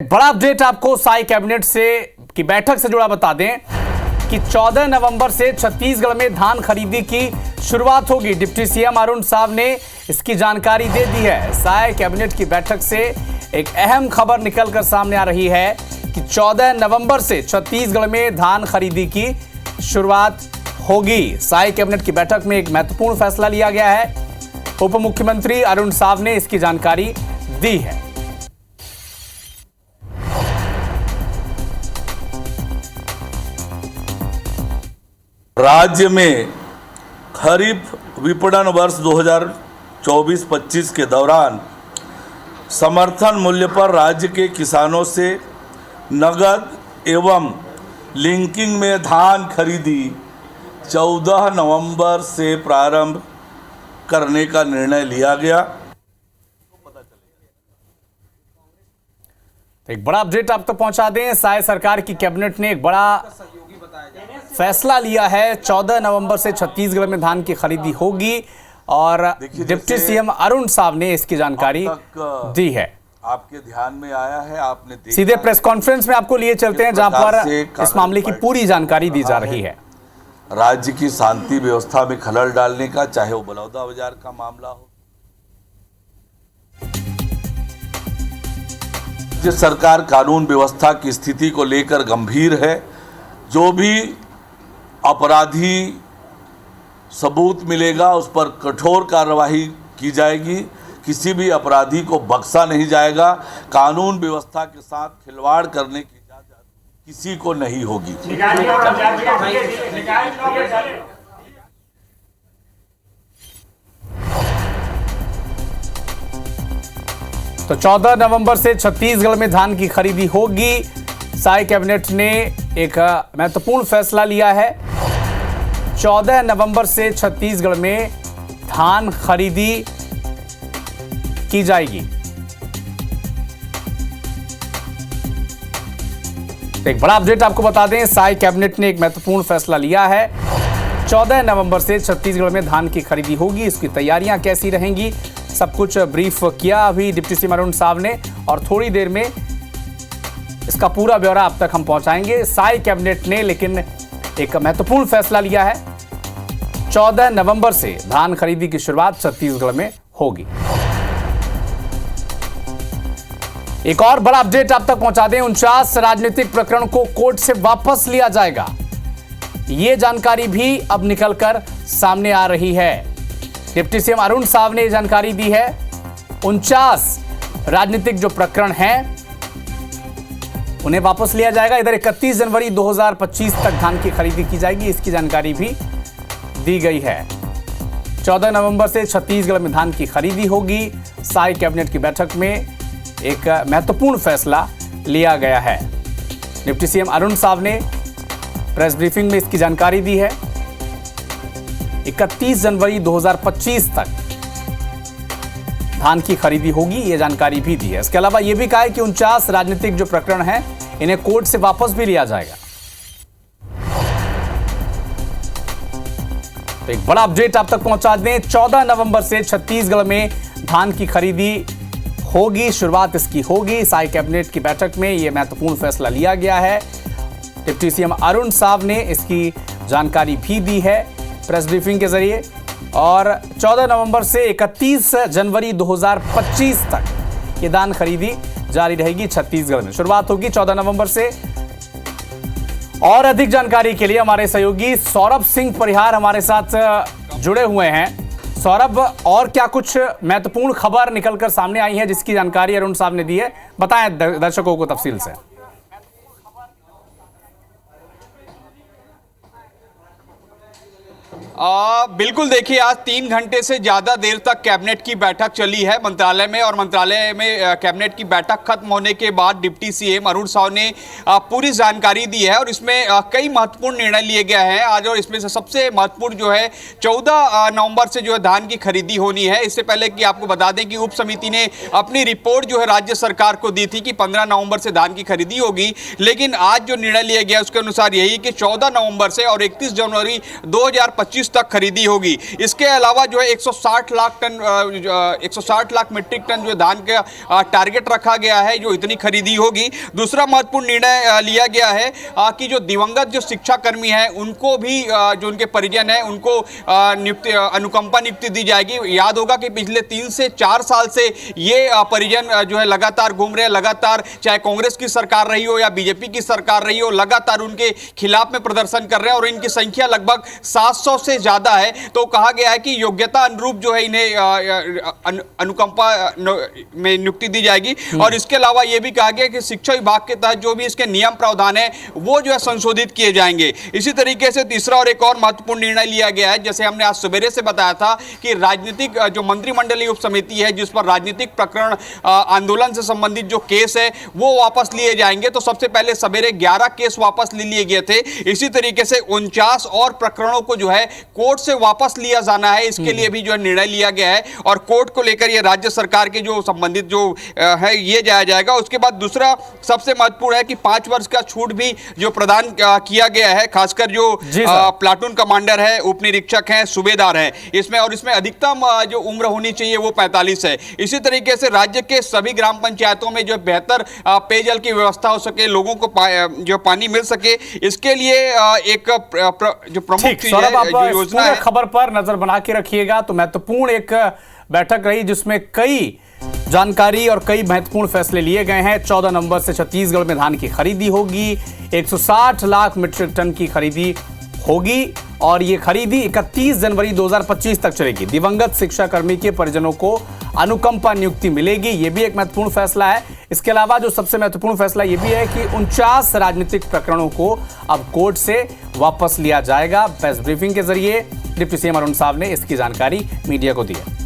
बड़ा अपडेट आपको साई कैबिनेट से की बैठक से जुड़ा बता दें कि 14 नवंबर से छत्तीसगढ़ में धान खरीदी की शुरुआत होगी। डिप्टी सीएम अरुण साव ने इसकी जानकारी दे दी है। साई कैबिनेट की बैठक से एक अहम खबर निकलकर सामने आ रही है कि 14 नवंबर से छत्तीसगढ़ में धान खरीदी की शुरुआत होगी। साई कैबिनेट की बैठक में एक महत्वपूर्ण फैसला लिया गया है। उप मुख्यमंत्री अरुण साव ने इसकी जानकारी दी है। राज्य में खरीफ विपणन वर्ष 2024-25 के दौरान समर्थन मूल्य पर राज्य के किसानों से नगद एवं लिंकिंग में धान खरीदी 14 नवंबर से प्रारंभ करने का निर्णय लिया गया। एक बड़ा अपडेट आप तक पहुंचा दें। साई सरकार की कैबिनेट ने एक बड़ा फैसला लिया है। 14 नवंबर से छत्तीसगढ़ में धान की खरीदी होगी और डिप्टी सीएम अरुण साव ने इसकी जानकारी दी है। आपके ध्यान में आया है, आपने देखा सीधे प्रेस कॉन्फ्रेंस में आपको लिए चलते हैं जहां पर इस मामले की पूरी जानकारी दी जा रही है। राज्य की शांति व्यवस्था में खलल डालने का, चाहे वो बलौदा बाजार का मामला हो। राज्य सरकार कानून व्यवस्था की स्थिति को लेकर गंभीर है। जो भी अपराधी सबूत मिलेगा उस पर कठोर कार्रवाई की जाएगी। किसी भी अपराधी को बख्शा नहीं जाएगा। कानून व्यवस्था के साथ खिलवाड़ करने की इजाजत किसी को नहीं होगी। तो 14 नवंबर से छत्तीसगढ़ में धान की खरीदी होगी। साई कैबिनेट ने एक महत्वपूर्ण फैसला लिया है। 14 नवंबर से छत्तीसगढ़ में धान खरीदी की जाएगी। एक बड़ा अपडेट आपको बता दें, साई कैबिनेट ने एक महत्वपूर्ण फैसला लिया है। 14 नवंबर से छत्तीसगढ़ में धान की खरीदी होगी। इसकी तैयारियां कैसी रहेंगी, सब कुछ ब्रीफ किया अभी डिप्टी सीएम अरुण साव ने और थोड़ी देर में इसका पूरा ब्यौरा आप तक हम पहुंचाएंगे। साई कैबिनेट ने लेकिन एक महत्वपूर्ण फैसला लिया है। 14 नवंबर से धान खरीदी की शुरुआत छत्तीसगढ़ में होगी। एक और बड़ा अपडेट आप तक पहुंचा दें, 49 राजनीतिक प्रकरण को कोर्ट से वापस लिया जाएगा। यह जानकारी भी अब निकलकर सामने आ रही है। डिप्टी सीएम अरुण साव ने जानकारी दी है। 49 राजनीतिक जो प्रकरण हैं उन्हें वापस लिया जाएगा। इधर 31 जनवरी 2025 तक धान की खरीदी की जाएगी, इसकी जानकारी भी दी गई है। 14 नवंबर से छत्तीसगढ़ में धान की खरीदी होगी। साई कैबिनेट की बैठक में एक महत्वपूर्ण फैसला लिया गया है। डिप्टी सीएम अरुण साव ने प्रेस ब्रीफिंग में इसकी जानकारी दी है। 31 जनवरी 2025 तक धान की खरीदी होगी, ये जानकारी भी दी है। इसके अलावा यह भी कहा है कि 49 राजनीतिक जो प्रकरण हैं इन्हें कोर्ट से वापस भी लिया जाएगा। तो एक बड़ा अपडेट आप तक पहुंचा दें, 14 नवंबर से छत्तीसगढ़ में धान की खरीदी होगी, शुरुआत इसकी होगी। साई कैबिनेट की बैठक में यह महत्वपूर्ण फैसला लिया गया है। डिप्टी सीएम अरुण साव ने इसकी जानकारी भी दी है प्रेस ब्रीफिंग के जरिए। और 14 नवंबर से 31 जनवरी 2025 तक ये धान खरीदी जारी रहेगी। छत्तीसगढ़ में शुरुआत होगी 14 नवंबर से। और अधिक जानकारी के लिए हमारे सहयोगी सौरभ सिंह परिहार हमारे साथ जुड़े हुए हैं। सौरभ, और क्या कुछ महत्वपूर्ण खबर निकलकर सामने आई है जिसकी जानकारी अरुण साहब ने दी है, बताएं दर्शकों को तफसील से। बिल्कुल, देखिए आज 3 घंटे से ज़्यादा देर तक कैबिनेट की बैठक चली है मंत्रालय में और मंत्रालय में कैबिनेट की बैठक खत्म होने के बाद डिप्टी सीएम अरुण साव ने पूरी जानकारी दी है और इसमें कई महत्वपूर्ण निर्णय लिए गए हैं आज। और इसमें से सबसे महत्वपूर्ण जो है 14 नवंबर से जो है धान की खरीदी होनी है। इससे पहले कि आपको बता दें कि उप समिति ने अपनी रिपोर्ट जो है राज्य सरकार को दी थी कि 15 नवंबर से धान की खरीदी होगी, लेकिन आज जो निर्णय लिया गया उसके अनुसार यही कि 14 नवंबर से और 31 जनवरी 2025 2025 तक खरीदी होगी। इसके अलावा जो है 160 लाख मीट्रिक टन जो धान का टारगेट रखा गया है, जो इतनी खरीदी होगी। दूसरा महत्वपूर्ण निर्णय लिया गया है कि जो दिवंगत जो शिक्षाकर्मी हैं उनको भी, जो उनके परिजन हैं, उनको अनुकंपा नियुक्ति दी जाएगी। याद होगा कि पिछले 3 से 4 साल से ये परिजन जो है लगातार घूम रहे हैं, लगातार चाहे कांग्रेस की सरकार रही हो या बीजेपी की सरकार रही हो, लगातार उनके खिलाफ में प्रदर्शन कर रहे हैं और इनकी संख्या लगभग 700 से ज्यादा है। तो कहा गया है कि योग्यता अनुरूप जो है इन्हें अनुकंपा में नियुक्ति दी जाएगी। और इसके अलावा यह भी कहा गया कि शिक्षा विभाग के तहत जो भी इसके नियम प्रावधान है वो जो है संशोधित किए जाएंगे। इसी तरीके से तीसरा और एक और महत्वपूर्ण निर्णय लिया गया है, जैसे हमने आज सवेरे से बताया था कि राजनीतिक जो मंत्रिमंडलीय उप समिति है जिस पर राजनीतिक प्रकरण आंदोलन से संबंधित जो केस है वो वापस लिए जाएंगे। तो सबसे पहले सवेरे 11 केस वापस ले लिए गए थे। इसी तरीके से 49 और प्रकरणों को जो है कोर्ट से वापस लिया जाना है, इसके लिए भी जो है निर्णय लिया गया है और कोर्ट को लेकर ये राज्य सरकार के जो संबंधित जो है ये जाया जाएगा। उसके बाद दूसरा सबसे महत्वपूर्ण है कि 5 वर्ष का छूट भी जो प्रदान किया गया है, खासकर जो प्लाटून कमांडर है, उप निरीक्षक हैं, सूबेदार हैं, इसमें अधिकतम जो उम्र होनी चाहिए वो 45 है। इसी तरीके से राज्य के सभी ग्राम पंचायतों में जो बेहतर पेयजल की व्यवस्था हो सके, लोगों को जो पानी मिल सके, इसके लिए एक जो प्रमुख चीज है, जो योजना है। खबर पर नजर बना के रखिएगा। तो महत्वपूर्ण एक बैठक रही जिसमें कई जानकारी और कई महत्वपूर्ण फैसले लिए गए हैं। 14 नवंबर से छत्तीसगढ़ में धान की खरीदी होगी, 160 लाख मीट्रिक टन की खरीदी होगी और ये खरीदी 31 जनवरी 2025 तक चलेगी। दिवंगत शिक्षाकर्मी के परिजनों को अनुकंपा नियुक्ति मिलेगी, ये भी एक महत्वपूर्ण फैसला है। इसके अलावा जो सबसे महत्वपूर्ण फैसला ये भी है कि 49 राजनीतिक प्रकरणों को अब कोर्ट से वापस लिया जाएगा। प्रेस ब्रीफिंग के जरिए डिप्टी सीएम अरुण साव ने इसकी जानकारी मीडिया को दी है।